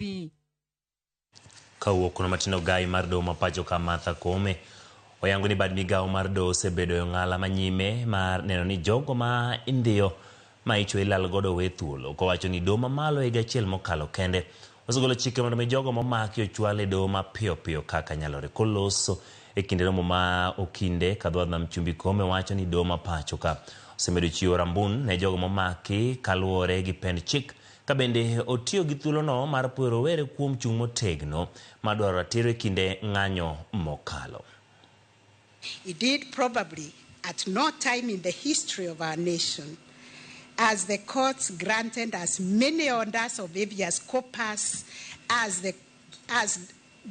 pi. Kawuok kuno matino Ogai mar Doho Martha Martha Koome oyangoni bad migao mar doho osebedo e ong'ala manyime mar neno ni jogo ma indiyo ma ichwe ilal godo we thuolo, kowacho ni doho mamalo higa achiel mokalo kende osegolo chike mondo mi jogo momaki ochwal e doho mapiyo piyo kaka nyalore. Koloso e kinde romo ma okinde kadho nam chumbi, Koome wacho ni doho ma pacho ka osemedo chiwo rambun ne jogo momaki kaluwore gi pend chik, ka bende otiyo gi thuolono mar puoyo rowere kuom chung' motegno madwaro ratiro e kinde ng'anyo mokalo. It did probably at no time in the history of our nation as the courts granted as many orders of habeas corpus as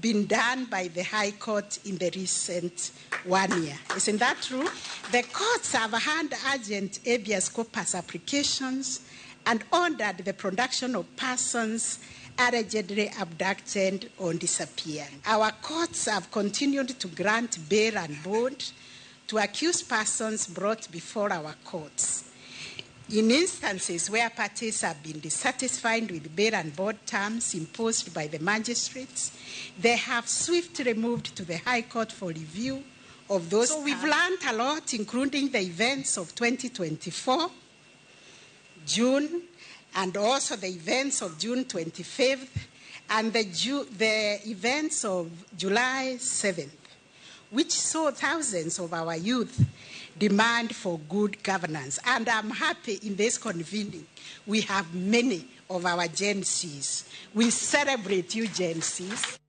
been done by the High Court in the recent 1 year. Isn't that true? The courts have had urgent habeas corpus applications and ordered the production of persons allegedly abducted or disappeared. Our courts have continued to grant bail and bond to accused persons brought before our courts. In instances where parties have been dissatisfied with bail and bond terms imposed by the magistrates, they have swiftly moved to the High Court for review of those. So we've learned a lot, including the events of 2024, June, and also the events of June 25th and the events of July 7th, which saw thousands of our youth demand for good governance. And I'm happy in this convening, we have many of our Gen Cs. We celebrate you, Gen Cs.